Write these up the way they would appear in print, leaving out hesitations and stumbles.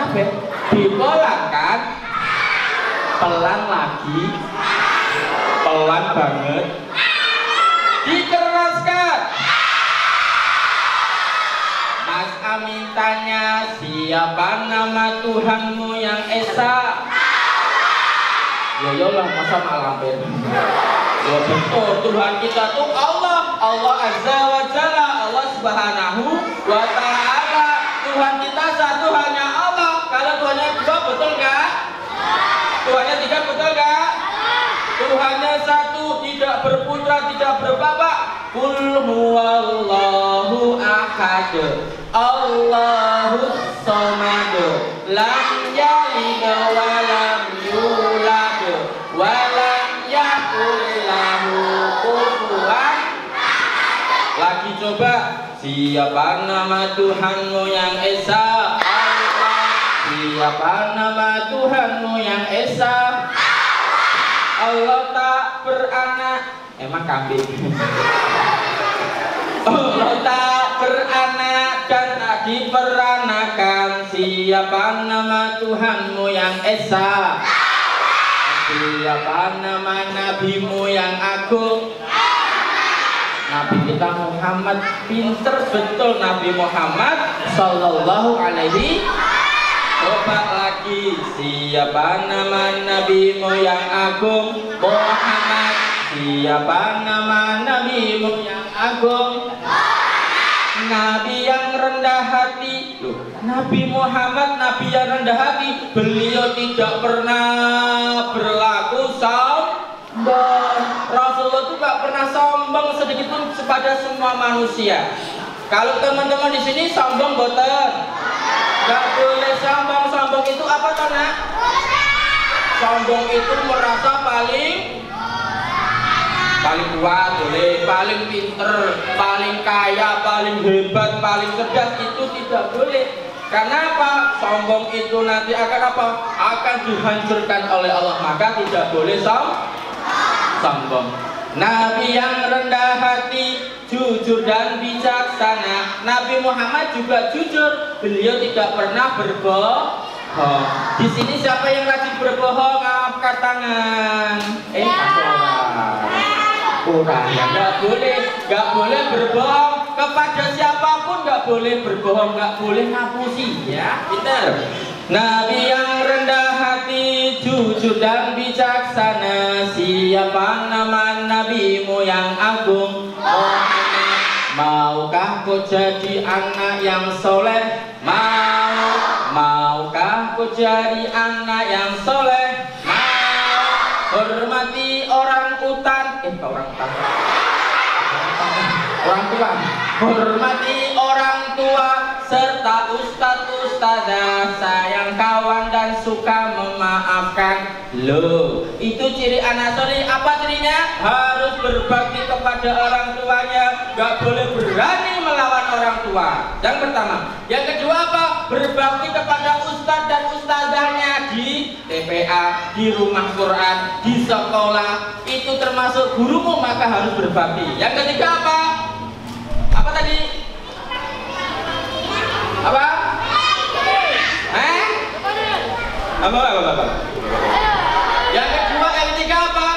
kabeh. Dipolang kan? Pelan lagi. Pelan banget. Dikeraskan. Mas Amin tanya, siapa nama Tuhanmu yang esa? Ya lah, masa malampir. Ya betul, Tuhan kita tuh Allah, Allah Azza wa Jalla, Allah Subhanahu wa Ta'ala. Tuhan kita satu hanya Allah. Kalau Tuhannya dua, betul nggak? Tuhannya tiga, betul nggak? Tuhannya satu, tidak berputra, tidak berbapak. Qul huwallahu ahad, Allahus samad, lam yalid wa lam yulad wa lam yakul lahu kufuwan. Lagi coba, siapa nama Tuhanmu yang esa? Allah. Siapa nama Tuhanmu yang esa? Allah tak beranak. Emang kambing. Allah tak beranak dan tak diperanakan. Siapa nama Tuhanmu yang esa? Siapa nama nabimu yang agung? Nabi kita Muhammad, pinter betul Nabi Muhammad sallallahu alaihi. Coba lagi, siapa nama nabimu yang agung? Muhammad. Siapa nama nabimu yang agung? Nabi yang rendah hati. Loh, Nabi Muhammad, Nabi yang rendah hati. Beliau tidak pernah berlaku sombong. Rasulullah itu gak pernah sombong sedikit pun kepada semua manusia. Kalau teman-teman di sini sombong boten? Gak boleh sombong. Sombong itu apa toh nak? Sombong itu merasa paling kuat, boleh, paling pinter, paling kaya, paling hebat, paling cerdas, itu tidak boleh. Karena apa? Sombong itu nanti akan apa? Akan dihancurkan oleh Allah. Maka tidak boleh sombong. Nabi yang rendah hati, jujur dan bijaksana. Nabi Muhammad juga jujur. Beliau tidak pernah berbohong. Di sini siapa yang rajin berbohong? Angkat tangan. Kurang ya, nggak boleh berbohong kepada siapapun, nggak boleh berbohong, nggak boleh ngapusi ya, pinter. Nabi yang rendah hati, jujur dan bijaksana. Siapa nama nabimu yang agung? Maukah kau jadi anak yang soleh? Maukah kau jadi anak yang soleh? Hormati orang utan, orang tua. Hormati orang tua serta ustadz ustazah, sayang kawan dan suka memaafkan. Loh, itu ciri anak soleh. Apa cirinya? Harus berbakti kepada orang tuanya, gak boleh berani melawan orang tua. Yang pertama. Yang kedua apa? Berbakti kepada ustadz dan ustazahnya di TPA, di rumah Quran, di sekolah. Itu termasuk gurumu, maka harus berbakti. Yang ketiga apa? Apa tadi? Apa? Apa? Yang kedua, yang ketiga apa?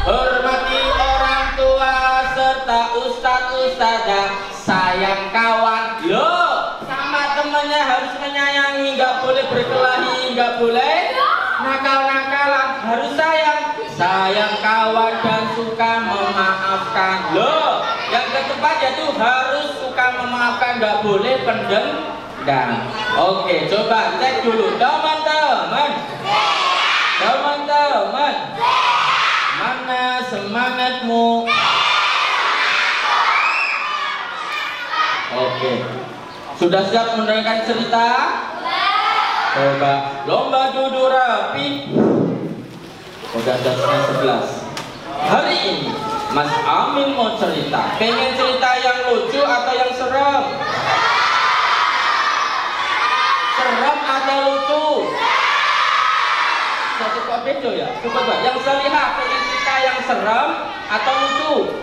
Hormati orang tua serta ustadz ustazah, sayang kawan. Loh, sama temannya harus menyayangi, nggak boleh berkelahi, nggak boleh nakal-nakalan, harus sayang kawan dan suka memaafkan. Loh, yang keempat yaitu harus suka memaafkan, nggak boleh pendendam. Oke, coba cek dulu teman-teman. Mana semangatmu? Oke, sudah siap mendengarkan cerita? Coba lomba duduk rapi. Udah setengah 11. Hari ini Mas Amin mau cerita. Pengen cerita yang lucu atau yang serem? Serem atau lucu? Satu kok beda ya? Coba yang Salihah pengen cerita yang serem atau lucu?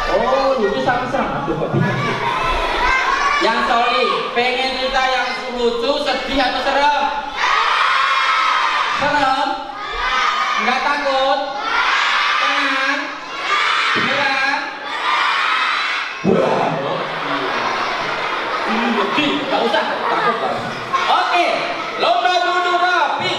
Oh, lucu sama serem. Aduh, kok bingung sih. Yang Soli pengen cerita yang lucu, sedih atau serem? Serem? Enggak takut? Tenang? Beneran? Wah, nggak usah takut lah. Oke, lomba duduk rapi.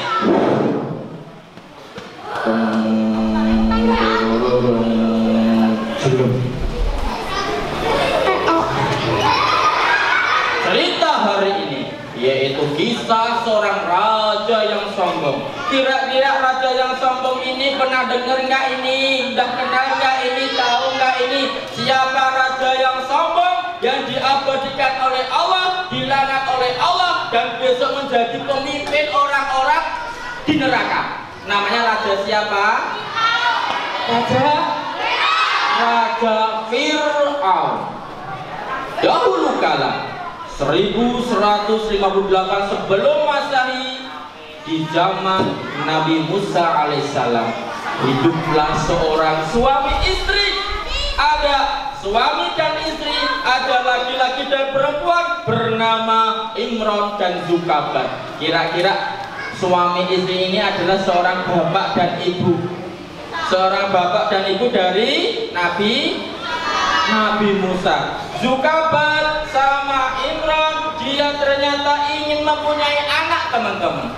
Cerita hari ini yaitu kisah seorang raja yang sombong. Kira-kira raja yang sombong ini pernah dengar nggak ini? Udah kenal nggak ini? Tahu nggak ini? Siapa raja yang sombong yang diabadikan oleh Allah, dilaknat oleh Allah, dan besok menjadi pemimpin orang-orang di neraka? Namanya raja siapa? Raja Fir'aun. Dahulu kala 1158 sebelum Masehi, di zaman Nabi Musa alaihissalam, hiduplah seorang suami istri. Ada suami dan istri, ada laki-laki dan perempuan bernama Imron dan Zukabat. Kira-kira suami istri ini adalah seorang bapak dan ibu. Seorang bapak dan ibu dari Nabi Musa. Zukabat sama Imron, dia ternyata ingin mempunyai anak, teman-teman.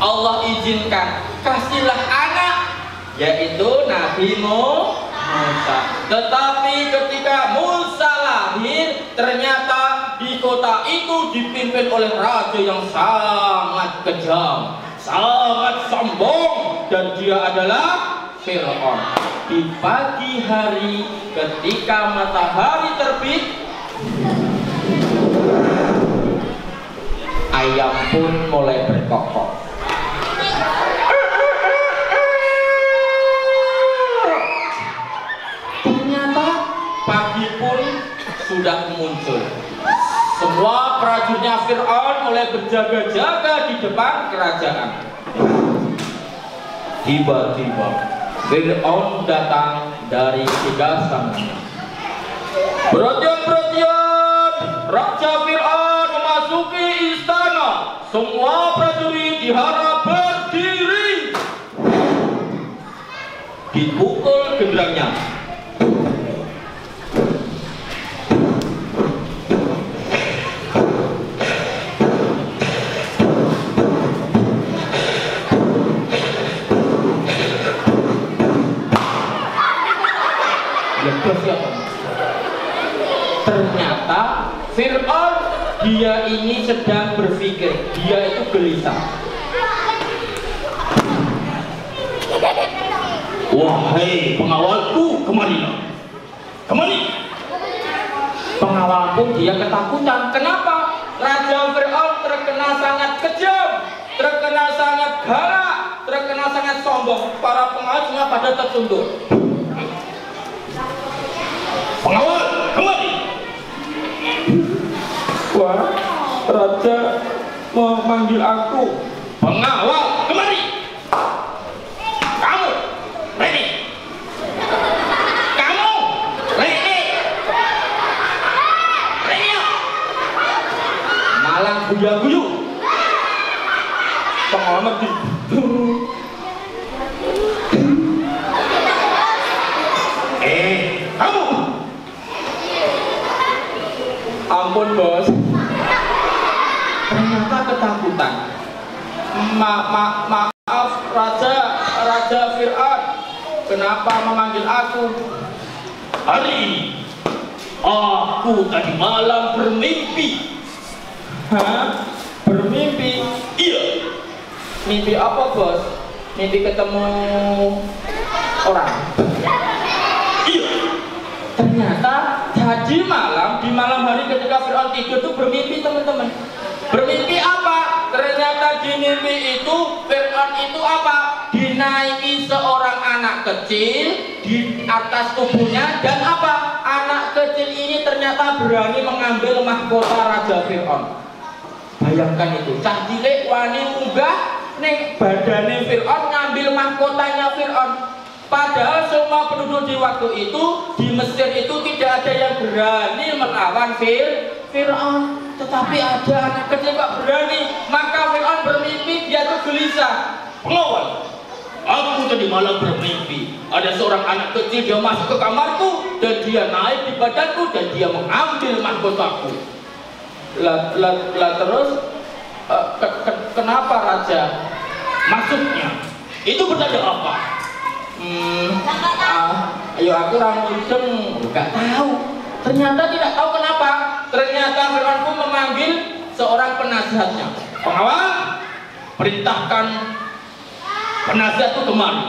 Allah izinkan, kasihlah anak, yaitu Nabi Musa. Tetapi ketika Musa lahir, ternyata di kota itu dipimpin oleh raja yang sangat kejam, sangat sombong, dan dia adalah Fir'aun. Di pagi hari ketika matahari terbit, ayam pun mulai berkokok. Ternyata pagi pun sudah muncul. Semua prajuritnya Fir'aun mulai berjaga-jaga di depan kerajaan. Tiba-tiba Fir'aun datang dari tiga sana. Perhatian, Raja Fir'aun memasuki istana. Semua prajurit diharap berdiri. Dipukul genderangnya. Ternyata Fir'aun, dia ini sedang berpikir, dia itu gelisah. Wahai pengawalku, kemarilah. Kemari. Pengawal pun dia ketakutan. Kenapa? Raja Fir'aun terkenal sangat kejam, terkenal sangat galak, terkenal sangat sombong. Para pengawal semua pada tertunduk. Pengawal, kemari. Wah, raja memanggil aku. Pengawal, kemari. Kamu, ready. Kamu, ready. Ready. Malang guya-guyu. Pengawal mati. Kamu. Ampun bos. Ternyata ketakutan. Maaf Raja Fir'aun, kenapa memanggil aku? Hari ini aku tadi malam bermimpi. Hah? Bermimpi? Iya. Mimpi apa bos? Mimpi ketemu orang? Iya. Ternyata tadi malam, di malam hari ketika Fir'aun tidur itu bermimpi, teman-teman. Bermimpi apa? Ternyata di mimpi itu Fir'aun itu apa? Dinaiki seorang anak kecil di atas tubuhnya, dan apa? Anak kecil ini ternyata berani mengambil mahkota Raja Fir'aun. Bayangkan itu, cah cilik wani munggah ning badane Fir'aun ngambil mahkotanya Fir'aun. Padahal semua penduduk di waktu itu di Mesir itu tidak ada yang berani melawan Fir'aun. Tetapi ada anak kecil kok berani. Maka Fir'aun bermimpi, dia tuh gelisah. Pengawal, aku tadi malam bermimpi ada seorang anak kecil, dia masuk ke kamarku dan dia naik di badanku dan dia mengambil mahkotaku. Terus kenapa Raja? Maksudnya itu bertanda apa? Ayo aku ramudeng, nggak tahu. Ternyata tidak tahu kenapa. Ternyata Fir'aun pun memanggil seorang penasihatnya. Pengawal, perintahkan penasihat itu kemari.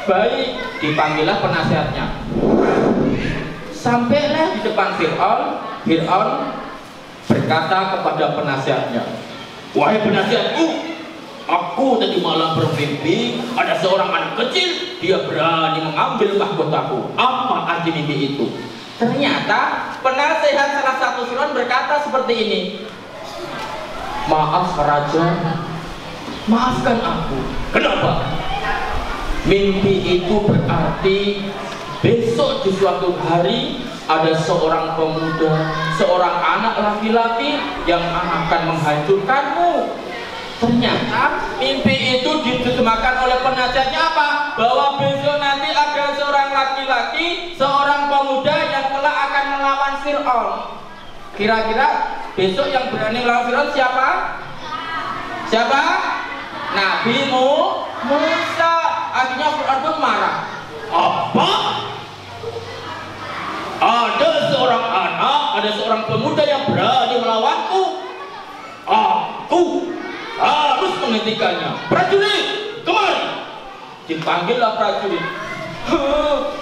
Baik, dipanggillah penasihatnya. Sampailah di depan Fir'aun. Fir'aun berkata kepada penasihatnya, wahai penasihatku, aku tadi malam bermimpi ada seorang anak kecil, dia berani mengambil mahkotaku. Apa arti mimpi itu? Ternyata penasihat salah satu Fir'aun berkata seperti ini, maaf Raja, maafkan aku. Kenapa? Mimpi itu berarti besok di suatu hari ada seorang pemuda, seorang anak laki-laki yang akan menghancurkanmu. Ternyata mimpi itu diterjemahkan oleh penasihatnya apa? Bahwa besok nanti ada seorang laki-laki, seorang pemuda yang kelak akan melawan Fir'aun. Kira-kira besok yang berani melawan Fir'aun siapa? Siapa? Nabi Musa. Akhirnya Fir'aun pun marah. Apa? Ada seorang anak, ada seorang pemuda yang berani melawanku. Aku harus menghentikannya. Prajurit, kemari. Dipanggillah prajurit.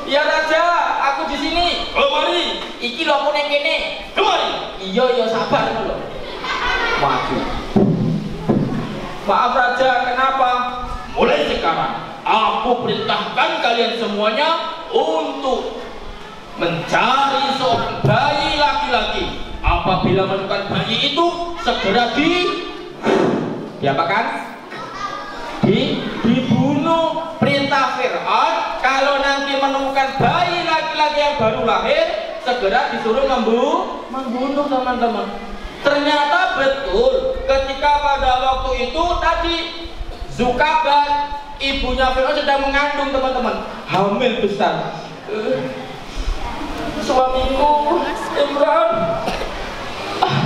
Ya Raja, aku di sini. Kemari. Iki lho aku ning kene. Kemari. Iya sabar lho. Maju. Maaf Raja, kenapa? Mulai sekarang aku perintahkan kalian semuanya untuk mencari seorang bayi laki-laki. Apabila menemukan bayi itu segera diapakan? Dibunuh. Perintah Fir'aun, kalau nanti menemukan bayi laki-laki yang baru lahir, segera disuruh membunuh teman-teman. Ternyata betul, ketika pada waktu itu tadi Zukabat, ibunya Fir'aun sedang mengandung teman-teman, hamil besar. Suamiku Imran,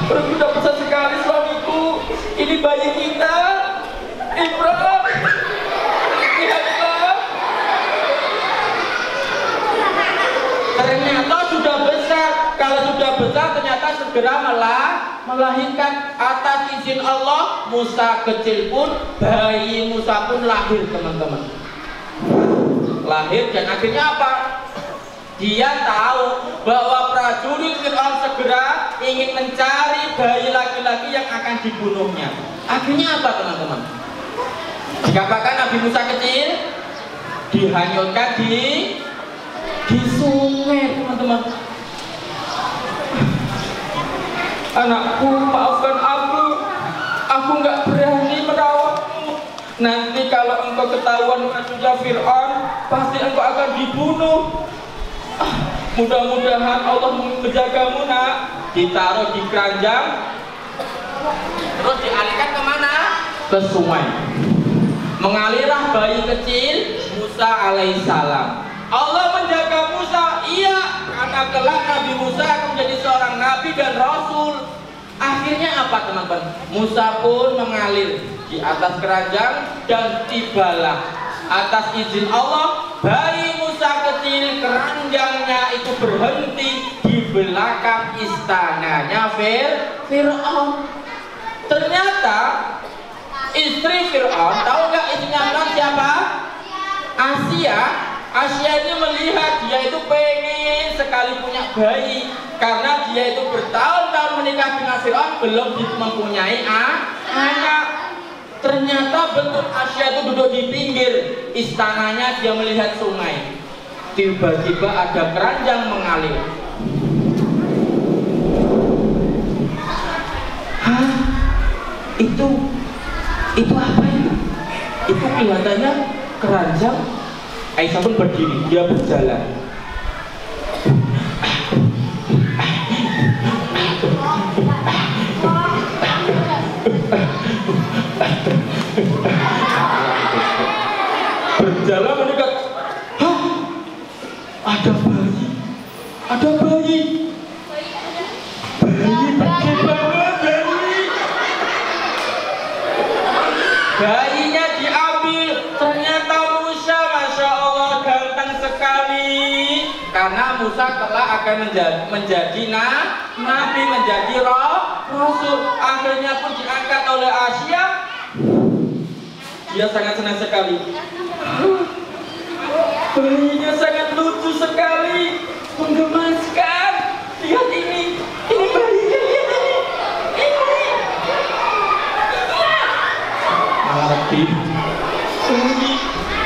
berbeda besar sekali suamiku. Ini bayi kita, Imran. Lihatlah. Ternyata sudah besar. Kalau sudah besar, ternyata segera melahirkan atas izin Allah. Musa kecil pun, bayi Musa pun lahir teman-teman. Lahir dan akhirnya apa? Dia tahu bahwa prajurit Fir'aun segera ingin mencari bayi laki-laki yang akan dibunuhnya. Akhirnya apa teman-teman? Dikatakan Nabi Musa kecil dihanyutkan di sungai teman-teman. Anakku, maafkan aku nggak berani merawatmu. Nanti kalau engkau ketahuan prajurit Fir'aun, pasti engkau akan dibunuh. Mudah-mudahan Allah menjagamu nak. Ditaruh di keranjang, terus dialihkan kemana? Ke sungai. Mengalirlah bayi kecil Musa alaihissalam. Allah menjaga Musa, iya, karena kelak Nabi Musa akan menjadi seorang nabi dan rasul. Akhirnya apa teman-teman? Musa pun mengalir di atas keranjang dan tibalah atas izin Allah bayi Musa kecil, keranjangnya itu berhenti di belakang istananya Fir'aun. Ternyata istri Fir'aun, tahu nggak istrinya Fir'aun siapa? Asia ini melihat dia itu pengen sekali punya bayi, karena dia itu bertahun-tahun menikah dengan Fir'aun belum mempunyai anak. Ternyata betul Asia itu duduk di pinggir istananya, dia melihat sungai. Tiba-tiba ada keranjang mengalir. Hah? Itu apa itu? Itu kelihatannya keranjang Aisyah pun berdiri, dia berjalan. Berjalan mendekat. Hah? Ada bayi. Ada bayi. Bayi bagaimana bayi? Bayinya diambil. Ternyata Musa, masya Allah, ganteng sekali. Karena Musa kelak akan menjadi nabi, menjadi rasul. Akhirnya pun diangkat oleh Asia. Dia sangat senang sekali. Bayinya sangat lucu sekali, menggemaskan. Lihat ini bayinya, lihat ini. Mati.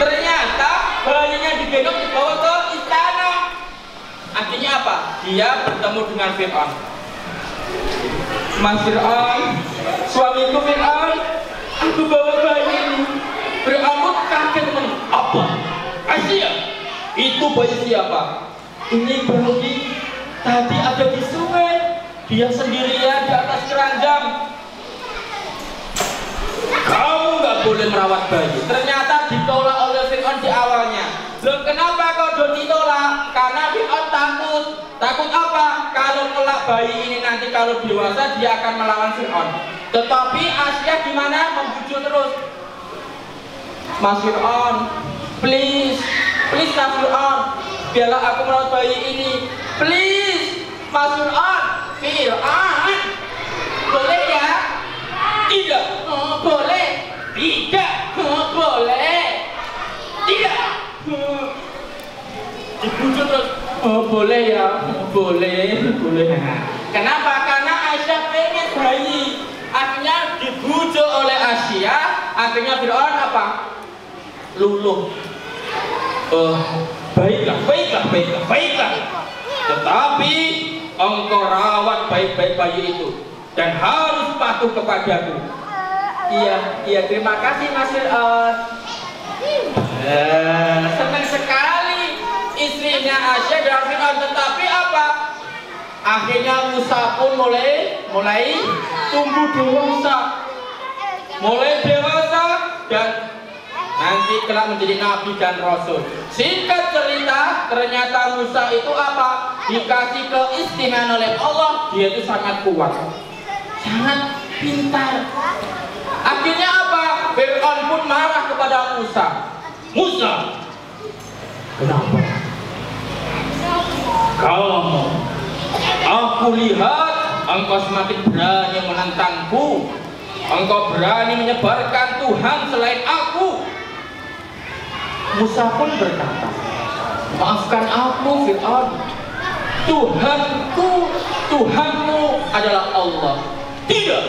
Ternyata bayinya digendong dibawa ke istana. Artinya apa? Dia bertemu dengan Fir'aun. Mas Fir'aun, suamiku Fir'aun, aku bawa bayi ini. Fir'aun kaget menang. Apa? Asia, itu bayi siapa? Ini bayi tadi ada di sungai. Dia sendirian di atas keranjang. Kamu nggak boleh merawat bayi. Ternyata ditolak oleh Fir'aun di awalnya. Loh, kenapa kau ditolak? Karena Fir'aun takut. Takut apa? Kalau kelak bayi ini nanti kalau dewasa dia akan melawan Fir'aun. Tetapi Asia gimana? Membujuk terus. Mas Fir'aun, please Mas Fir'aun, biarlah aku merawat bayi ini. Please Mas Fir'aun, boleh ya? Tidak. Boleh. Tidak. Boleh. Tidak. Dibujuk terus. Boleh ya? Boleh. Kenapa? Karena Aisyah pengen bayi. Akhirnya dibujuk oleh Asia. Akhirnya Fir'aun apa? Luluh. Baiklah. Tetapi engkau rawat baik-baik bayi itu dan harus patuh kepadaku. Iya, terima kasih Mas Fir'aun. Senang sekali istrinya Asia dan Fir'aun. Tetapi apa? Akhirnya Musa pun mulai tumbuh dewasa dan nanti kelak menjadi nabi dan rasul. Singkat cerita, ternyata Musa itu apa? Dikasih keistimewaan oleh Allah. Dia itu sangat kuat, sangat pintar. Akhirnya apa? Fir'aun pun marah kepada Musa. Musa, kenapa? Aku lihat engkau semakin berani menentangku. Engkau berani menyebarkan Tuhan selain aku. Musa pun berkata, maafkan aku Fir'aun. Tuhanmu adalah Allah. Tidak,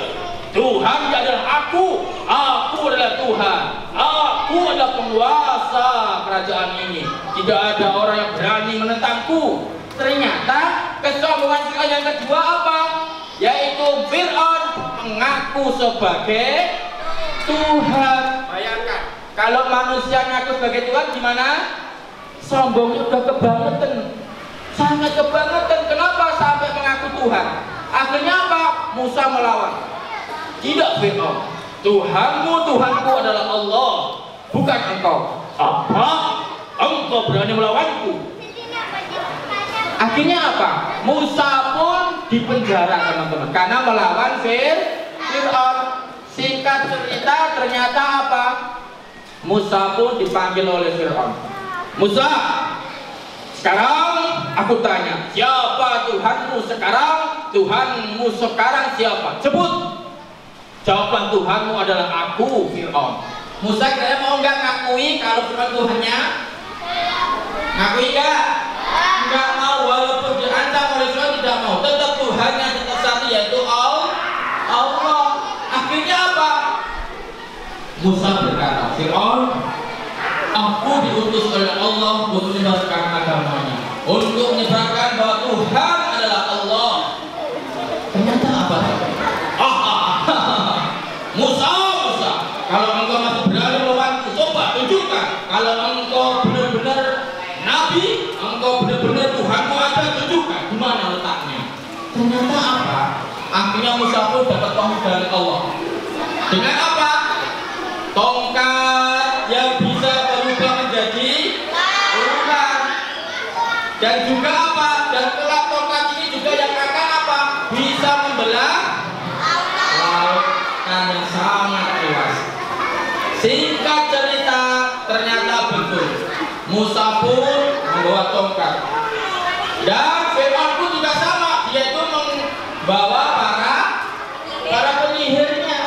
Tuhan adalah aku. Aku adalah Tuhan. Aku adalah penguasa kerajaan ini. Tidak ada orang yang berani menentangku. Ternyata kesombongan Fir'aun yang kedua apa? Yaitu Fir'aun mengaku sebagai Tuhan. Bayangkan, kalau manusia mengaku sebagai Tuhan gimana? Sombongnya udah kebangetan, sangat kebangetan. Kenapa sampai mengaku Tuhan? Akhirnya apa? Musa melawan. Tidak Fir'aun, Tuhanku adalah Allah, bukan engkau. Apa? Engkau berani melawanku? Akhirnya apa? Musa pun dipenjara teman-teman karena melawan Fir'aun. Singkat cerita, ternyata apa? Musa pun dipanggil oleh Fir'aun. Musa, sekarang aku tanya, siapa Tuhanmu sekarang? Tuhanmu sekarang siapa? Sebut. Jawaban Tuhanmu adalah aku, Fir'aun. Musa kira mau nggak ngakui kalau Fir'aun Tuhannya? Ngakui nggak? Nggak mau, walaupun diancam oleh Fir'aun tidak mau. Tetap Tuhannya tetap satu, yaitu Allah. Akhirnya apa? Musa berkata, Fir'aun, aku diutus oleh Allah untuk menyebarkan agamanya, untuk menyebarkan bahwa Tuhan adalah Allah. Ternyata apa? Musa, kalau engkau masih berani melawanku, coba tunjukkan. Kalau engkau benar-benar Allah. Dengan apa? Tongkat yang bisa berubah menjadi ular. Dan juga apa? Dan kelak tongkat ini juga yang akan apa? Bisa membelah lautan yang sangat luas. Singkat cerita, ternyata betul. Musa pun membawa tongkat. Dan Fir'aun pun juga sama. Dia itu membawa para penyihirnya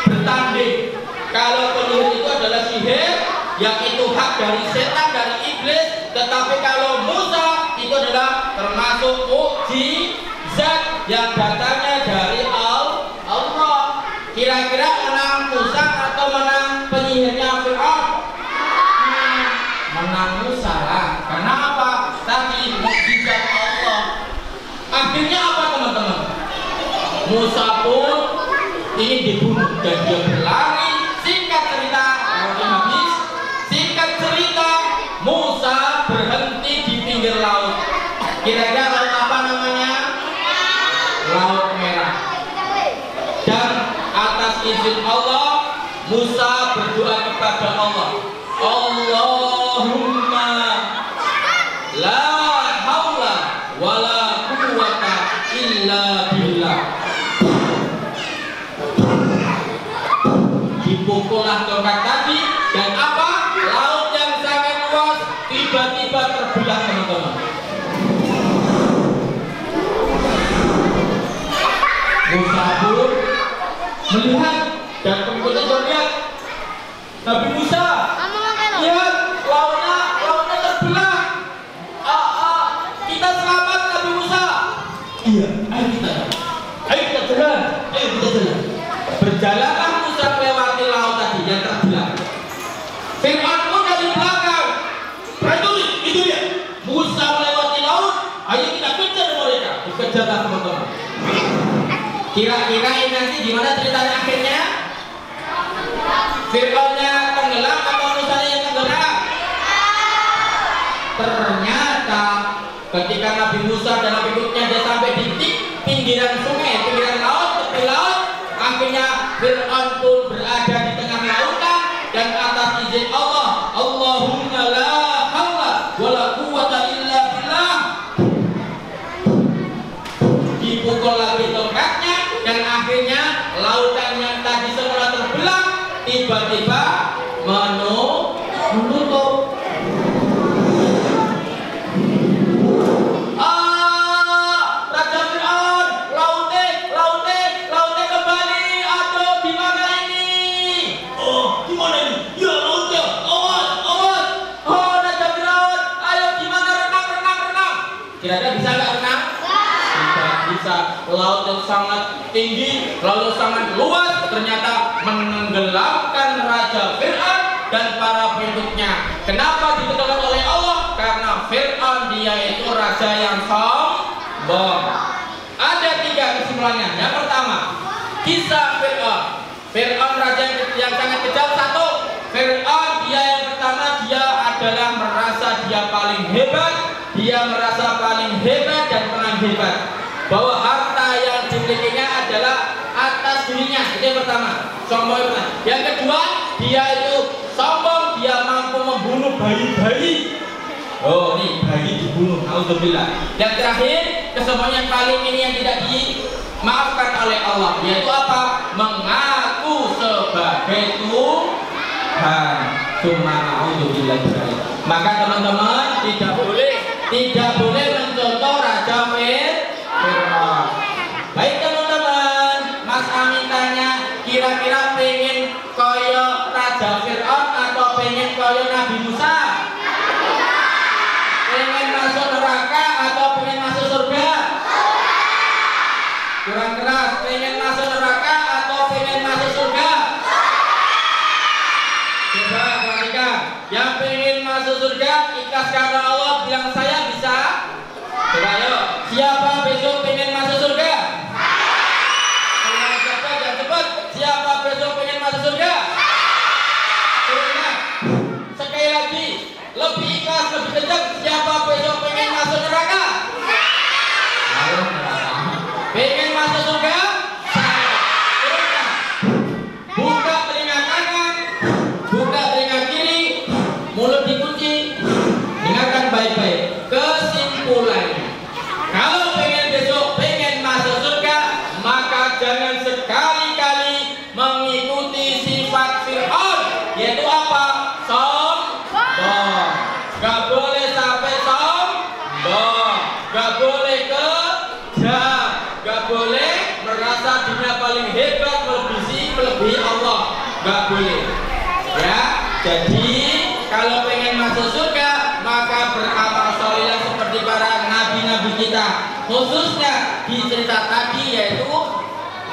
bertanding. Kalau penyihir itu adalah sihir, yang itu hak dari setan, dari iblis. Tetapi kalau Musa itu adalah termasuk mukjizat yang datangnya dari Allah. Kira-kira menang Musa atau menang penyihirnya Fir'aun? Menang Musa lah. Karena apa? Tadi mukjizat Allah. Akhirnya apa teman-teman? Musa pun ingin dibunuh dan dia berlari. Singkat cerita, habis. Singkat cerita, Musa berhenti di pinggir laut. Kira-kira laut apa namanya? Laut Merah. Dan atas izin Allah, Musa berdoa kepada Allah. Allahumma la haula wala quwwata illa billah. Dipukullah tongkat tadi dan apa? Laut yang sangat luas tiba-tiba terbelah teman-teman. Musa pun melihat dan pengikutnya melihat. Nabi Musa, lihat lautnya terbelah. Kita selamat Nabi Musa. Iya, ayo kita jalan. Berjalanlah Musa melewati laut tadi yang terbelah. Fir'aun pun dari belakang. Prajurit, itu dia. Musa melewati laut. Ayo kita kejar mereka. Dikejarlah teman-teman. Kira-kira ini nanti gimana ceritanya akhirnya? Fir'aunnya tenggelam atau Musanya yang tenggelam? Ternyata ketika Nabi Musa dan Nabi Hudnya dia sampai di pinggiran sungai, pinggiran laut, tepi laut, akhirnya Fir'aun pun berada di tengah lautan dan atas izin Allah, Allahumma la haula wala quwwata illa billah. Dipukul lagi tongkatnya dan akhirnya lautan yang tadi semula terbelah tiba-tiba menutup. Raja Fir'aun, lautnya kembali. Aduh, gimana ini? Oh, gimana ini? Ya lautnya, awas. Oh, Raja Fir'aun, ayo gimana renang. Kira-kira bisa nggak renang? Tidak bisa. Laut yang sangat tinggi, laut yang sangat luas, ternyata menenggelamkan Raja Fir'aun dan para pengikutnya. Kenapa ditenggelamkan oleh Allah? Karena Fir'aun dia itu raja yang sombong. Ada 3 kesimpulannya. Yang pertama, kisah Fir'aun. Fir'aun raja yang sangat kejam. 1, Fir'aun dia yang pertama dia adalah merasa dia paling hebat. Dia merasa paling hebat dan paling hebat. Bahwa harta yang dimilikinya adalah atas dirinya. Itu yang pertama, sombong. Yang kedua, dia itu sombong, dia mampu membunuh bayi-bayi. Oh, ini bayi dibunuh, alhamdulillah. Yang terakhir, kesombongan paling ini yang tidak dimaafkan oleh Allah, yaitu apa? Mengaku sebagai Tuhan. Alhamdulillah. Maka teman-teman tidak boleh mencontoh Raja Fir'aun. Baik teman-teman, Mas Amin tanya, kira-kira pengen koyo Raja Fir'aun atau pengen koyo Nabi Musa? Pengen masuk neraka atau pengen masuk surga? Kurang keras, pengen masuk neraka atau pengen masuk surga? Coba perhatikan, yang pengen masuk surga ikhlas karena Allah bilang saya bisa. Coba yuk, siapa besok pengen masuk surga? Cepat, siapa besok pengen masuk surga? Sekali lagi, lebih ikhlas, lebih kencang. Siapa besok pengen masuk neraka? Pengen masuk surga? sombong. Gak boleh sampai sombong. Gak boleh kejam. Gak boleh merasa dirinya paling hebat melebihi Allah. Gak boleh. Ya, jadi kalau pengen masuk surga maka beramal soleh seperti para nabi-nabi kita, khususnya di cerita tadi yaitu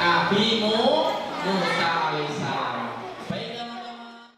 Nabi Musa alaihissalam. Baik teman-teman.